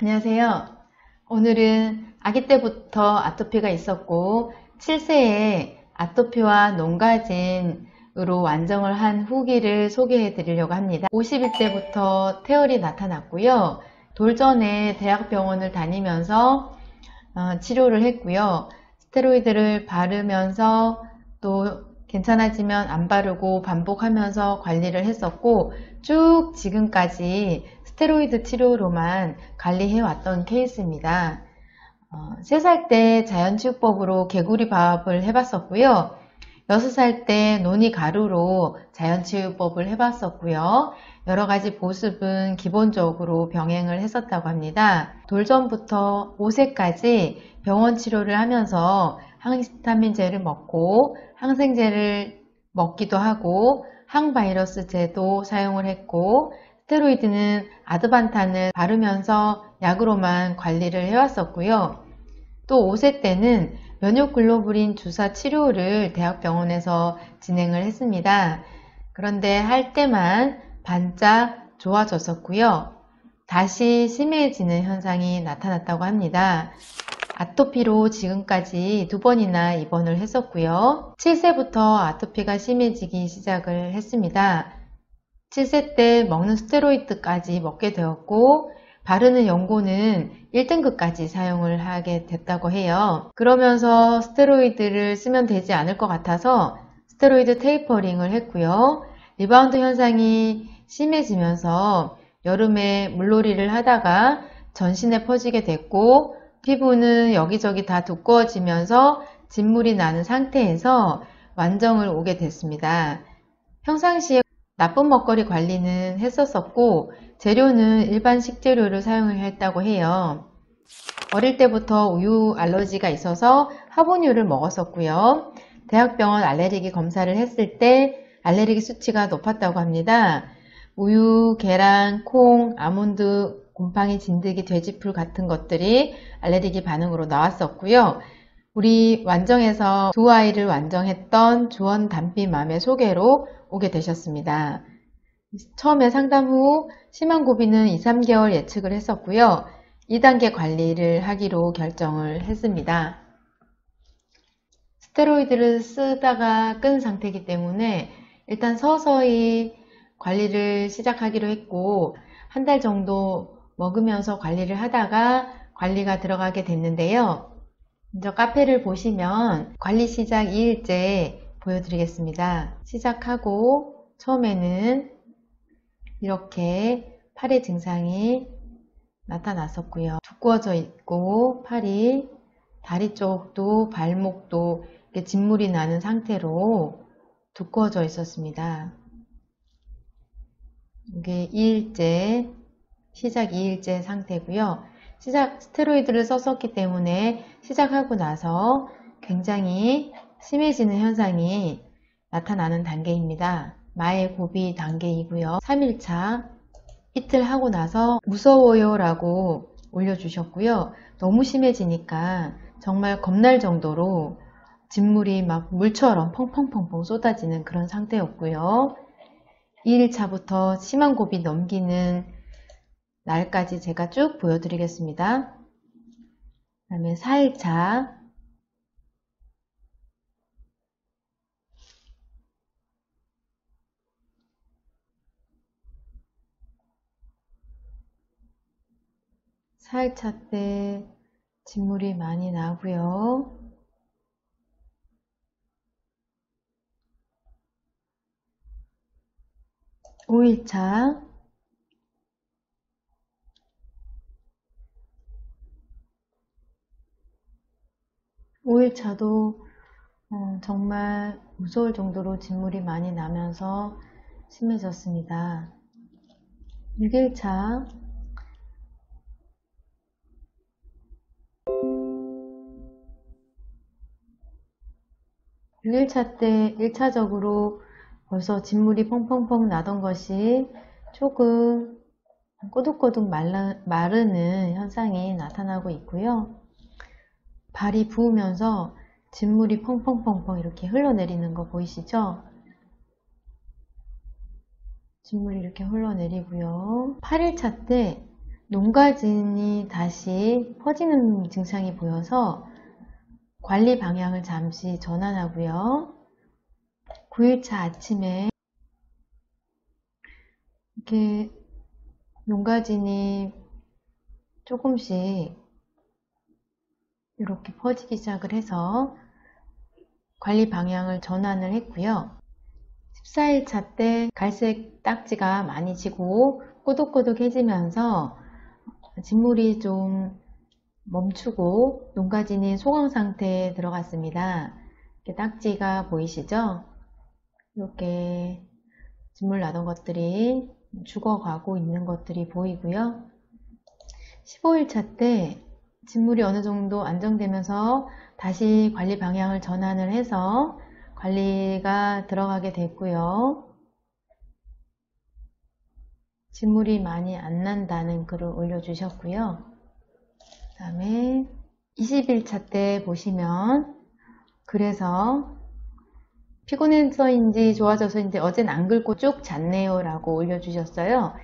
안녕하세요. 오늘은 아기 때부터 아토피가 있었고 7세에 아토피와 농가진으로 완정을 한 후기를 소개해 드리려고 합니다. 50일 때부터 태열이 나타났고요. 돌전에 대학병원을 다니면서 치료를 했고요. 스테로이드를 바르면서 또 괜찮아지면 안 바르고 반복하면서 관리를 했었고 쭉 지금까지 스테로이드 치료로만 관리해 왔던 케이스입니다. 3살 때 자연치유법으로 개구리밥을 해봤었고요. 6살 때 논이 가루로 자연치유법을 해봤었고요. 여러가지 보습은 기본적으로 병행을 했었다고 합니다. 돌전부터 5세까지 병원 치료를 하면서 항히스타민제를 먹고 항생제를 먹기도 하고 항바이러스제도 사용을 했고 스테로이드는 아드반탄을 바르면서 약으로만 관리를 해왔었고요. 또 5세 때는 면역글로불린 주사 치료를 대학병원에서 진행을 했습니다. 그런데 할 때만 반짝 좋아졌었고요. 다시 심해지는 현상이 나타났다고 합니다. 아토피로 지금까지 2번이나 입원을 했었고요. 7세부터 아토피가 심해지기 시작을 했습니다. 7세 때 먹는 스테로이드까지 먹게 되었고 바르는 연고는 1등급까지 사용을 하게 됐다고 해요. 그러면서 스테로이드를 쓰면 되지 않을 것 같아서 스테로이드 테이퍼링을 했고요. 리바운드 현상이 심해지면서 여름에 물놀이를 하다가 전신에 퍼지게 됐고 피부는 여기저기 다 두꺼워지면서 진물이 나는 상태에서 완정을 오게 됐습니다. 평상시에 나쁜 먹거리 관리는 했었었고 재료는 일반 식재료를 사용했다고 해요. 어릴 때부터 우유 알러지가 있어서 화분유를 먹었었고요. 대학병원 알레르기 검사를 했을 때 알레르기 수치가 높았다고 합니다. 우유, 계란, 콩, 아몬드, 곰팡이, 진드기, 돼지풀 같은 것들이 알레르기 반응으로 나왔었고요. 우리 완정에서 두 아이를 완정했던 주원 단비맘의 소개로 오게 되셨습니다. 처음에 상담 후 심한 고비는 2, 3개월 예측을 했었고요. 2단계 관리를 하기로 결정을 했습니다. 스테로이드를 쓰다가 끈 상태이기 때문에 일단 서서히 관리를 시작하기로 했고 한 달 정도 먹으면서 관리를 하다가 관리가 들어가게 됐는데요. 먼저 카페를 보시면 관리 시작 2일째 보여드리겠습니다. 시작하고 처음에는 이렇게 팔의 증상이 나타났었고요. 두꺼워져 있고 팔이 다리 쪽도 발목도 이렇게 진물이 나는 상태로 두꺼워져 있었습니다. 이게 2일째, 시작 2일째 상태고요. 스테로이드를 썼었기 때문에 시작하고 나서 굉장히 심해지는 현상이 나타나는 단계입니다. 마의 고비 단계이고요. 3일차 이틀 하고 나서 무서워요 라고 올려주셨고요. 너무 심해지니까 정말 겁날 정도로 진물이 막 물처럼 펑펑펑펑 쏟아지는 그런 상태였고요. 2일차부터 심한 고비 넘기는 날까지 제가 쭉 보여드리겠습니다. 그 다음에 4일차 4일차 때 진물이 많이 나고요. 5일차 5일차도 정말 무서울 정도로 진물이 많이 나면서 심해졌습니다. 6일차 6일차 때 1차적으로 벌써 진물이 펑펑펑 나던 것이 조금 꼬득꼬득 마르는 현상이 나타나고 있고요. 발이 부으면서 진물이 펑펑펑펑 이렇게 흘러내리는 거 보이시죠? 진물이 이렇게 흘러내리고요. 8일차 때 농가진이 다시 퍼지는 증상이 보여서 관리 방향을 잠시 전환하고요. 9일차 아침에 이렇게 농가진이 조금씩 이렇게 퍼지기 시작을 해서 관리 방향을 전환을 했고요. 14일차 때 갈색 딱지가 많이 지고 꼬독꼬독해지면서 진물이 좀 멈추고 농가진이 소강 상태에 들어갔습니다. 이렇게 딱지가 보이시죠? 이렇게 진물 나던 것들이 죽어가고 있는 것들이 보이고요. 15일차 때 진물이 어느 정도 안정되면서 다시 관리 방향을 전환을 해서 관리가 들어가게 됐고요. 진물이 많이 안 난다는 글을 올려주셨고요. 그 다음에 20일차 때 보시면 그래서 피곤해서인지 좋아져서인지 어젠 안 긁고 쭉 잤네요 라고 올려주셨어요.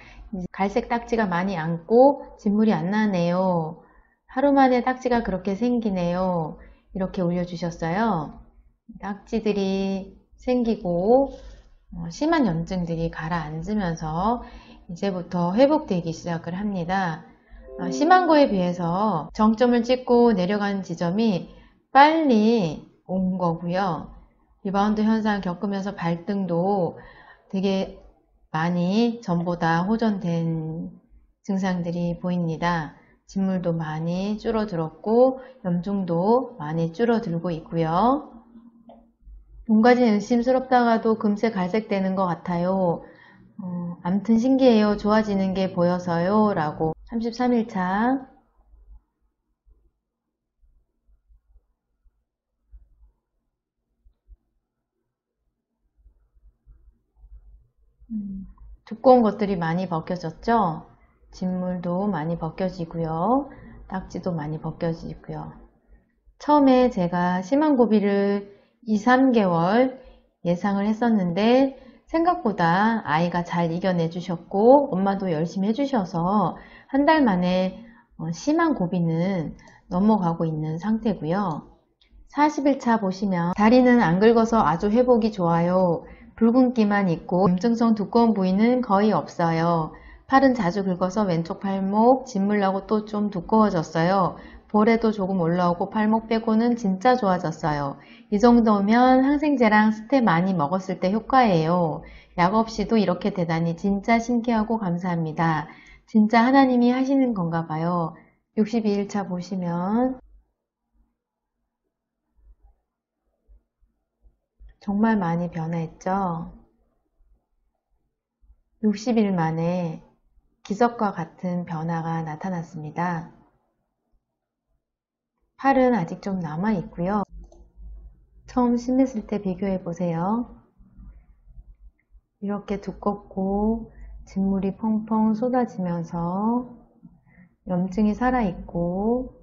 갈색 딱지가 많이 앉고 진물이 안 나네요. 하루 만에 딱지가 그렇게 생기네요. 이렇게 올려주셨어요. 딱지들이 생기고 심한 염증들이 가라앉으면서 이제부터 회복되기 시작을 합니다. 심한 거에 비해서 정점을 찍고 내려가는 지점이 빨리 온 거고요. 리바운드 현상을 겪으면서 발등도 되게 많이 전보다 호전된 증상들이 보입니다. 진물도 많이 줄어들었고 염증도 많이 줄어들고 있고요. 농가진 의심스럽다가도 금세 갈색되는 것 같아요. 암튼 신기해요. 좋아지는 게 보여서요. 라고 33일차 두꺼운 것들이 많이 벗겨졌죠? 진물도 많이 벗겨지고요. 딱지도 많이 벗겨지고요. 처음에 제가 심한 고비를 2, 3개월 예상을 했었는데 생각보다 아이가 잘 이겨내 주셨고 엄마도 열심히 해주셔서 한 달 만에 심한 고비는 넘어가고 있는 상태고요. 40일차 보시면 다리는 안 긁어서 아주 회복이 좋아요. 붉은기만 있고 염증성 두꺼운 부위는 거의 없어요. 팔은 자주 긁어서 왼쪽 팔목 진물나고 또 좀 두꺼워졌어요. 볼에도 조금 올라오고 팔목 빼고는 진짜 좋아졌어요. 이 정도면 항생제랑 스테 많이 먹었을 때 효과예요. 약 없이도 이렇게 되다니 진짜 신기하고 감사합니다. 진짜 하나님이 하시는 건가 봐요. 62일차 보시면 정말 많이 변화했죠. 60일 만에 기적과 같은 변화가 나타났습니다. 팔은 아직 좀 남아 있고요. 처음 심했을 때 비교해 보세요. 이렇게 두껍고 진물이 펑펑 쏟아지면서 염증이 살아있고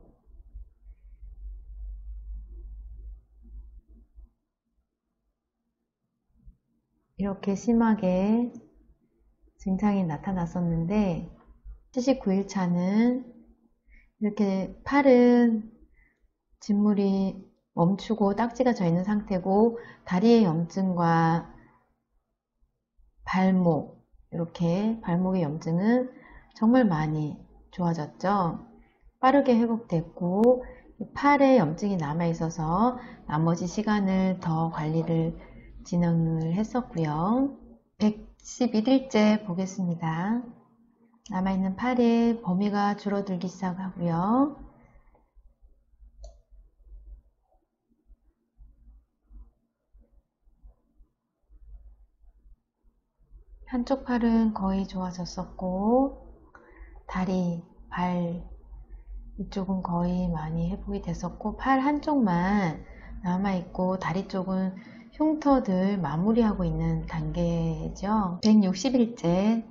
이렇게 심하게 증상이 나타났었는데 79일차는 이렇게 팔은 진물이 멈추고 딱지가 져 있는 상태고 다리의 염증과 발목, 이렇게 발목의 염증은 정말 많이 좋아졌죠. 빠르게 회복됐고 팔에 염증이 남아 있어서 나머지 시간을 더 관리를 진행을 했었고요. 111일째 보겠습니다. 남아있는 팔의 범위가 줄어들기 시작하고요. 한쪽 팔은 거의 좋아졌었고 다리, 발 이쪽은 거의 많이 회복이 됐었고 팔 한쪽만 남아있고 다리 쪽은 흉터들 마무리하고 있는 단계죠. 160일째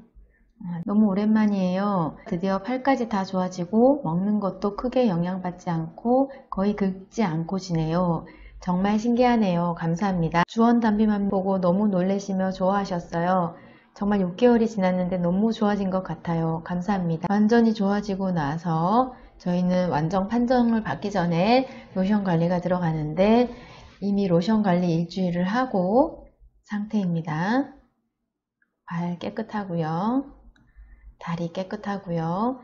너무 오랜만이에요. 드디어 팔까지 다 좋아지고 먹는 것도 크게 영향받지 않고 거의 긁지 않고 지내요. 정말 신기하네요. 감사합니다. 주원 단비만 보고 너무 놀라시며 좋아하셨어요. 정말 6개월이 지났는데 너무 좋아진 것 같아요. 감사합니다. 완전히 좋아지고 나서 저희는 완전 판정을 받기 전에 로션 관리가 들어가는데 이미 로션 관리 일주일을 하고 상태입니다. 발 깨끗하고요. 다리 깨끗하고요.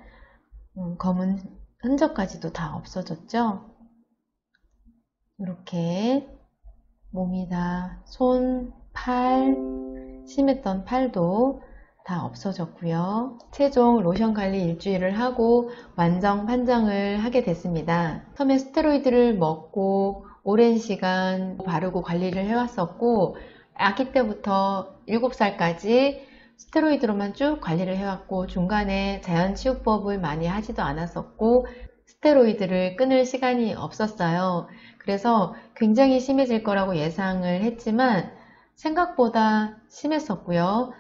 검은 흔적까지도 다 없어졌죠? 이렇게 몸이 다 손, 팔, 심했던 팔도 다 없어졌고요. 최종 로션 관리 일주일을 하고 완전 판정을 하게 됐습니다. 처음에 스테로이드를 먹고 오랜 시간 바르고 관리를 해왔었고 아기 때부터 7살까지 스테로이드로만 쭉 관리를 해왔고 중간에 자연치유법을 많이 하지도 않았었고 스테로이드를 끊을 시간이 없었어요. 그래서 굉장히 심해질 거라고 예상을 했지만 생각보다 심했었고요.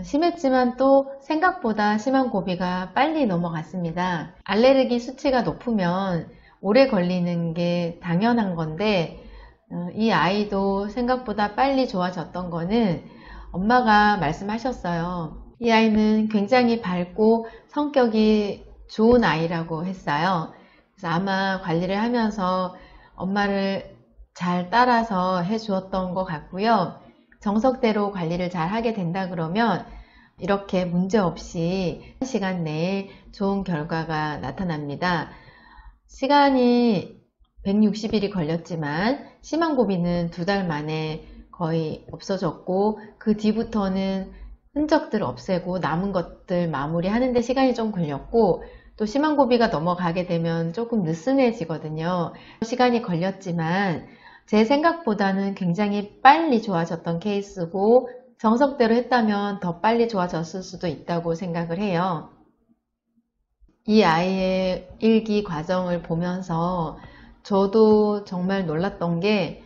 심했지만 또 생각보다 심한 고비가 빨리 넘어갔습니다. 알레르기 수치가 높으면 오래 걸리는 게 당연한 건데 이 아이도 생각보다 빨리 좋아졌던 거는 엄마가 말씀하셨어요. 이 아이는 굉장히 밝고 성격이 좋은 아이라고 했어요. 그래서 아마 관리를 하면서 엄마를 잘 따라서 해주었던 것 같고요. 정석대로 관리를 잘 하게 된다 그러면 이렇게 문제없이 1시간 내에 좋은 결과가 나타납니다. 시간이 160일이 걸렸지만 심한 고비는 2달 만에 거의 없어졌고 그 뒤부터는 흔적들 없애고 남은 것들 마무리하는 데 시간이 좀 걸렸고 또 심한 고비가 넘어가게 되면 조금 느슨해지거든요. 시간이 걸렸지만 제 생각보다는 굉장히 빨리 좋아졌던 케이스고 정석대로 했다면 더 빨리 좋아졌을 수도 있다고 생각을 해요. 이 아이의 일기 과정을 보면서 저도 정말 놀랐던 게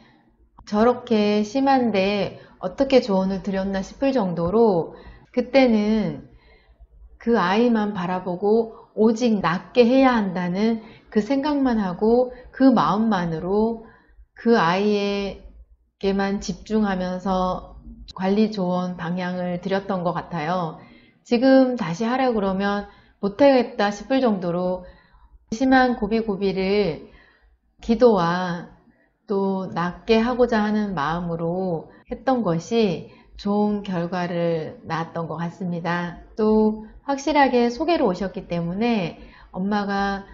저렇게 심한데 어떻게 조언을 드렸나 싶을 정도로 그때는 그 아이만 바라보고 오직 낫게 해야 한다는 그 생각만 하고 그 마음만으로 그 아이에게만 집중하면서 관리 조언 방향을 드렸던 것 같아요. 지금 다시 하라 그러면 못하겠다 싶을 정도로 심한 고비고비를 기도와 또 낫게 하고자 하는 마음으로 했던 것이 좋은 결과를 낳았던 것 같습니다. 또 확실하게 소개로 오셨기 때문에 엄마가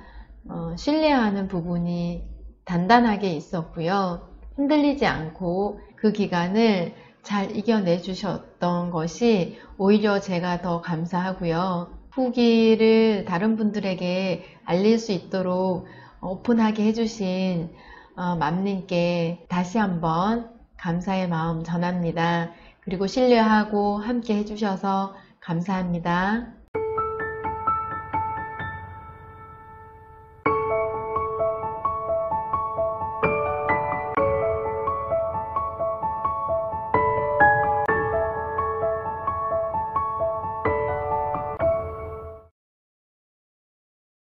신뢰하는 부분이 단단하게 있었고요. 흔들리지 않고 그 기간을 잘 이겨내 주셨던 것이 오히려 제가 더 감사하고요. 후기를 다른 분들에게 알릴 수 있도록 오픈하게 해주신 맘님께 다시 한번 감사의 마음 전합니다. 그리고 신뢰하고 함께 해주셔서 감사합니다.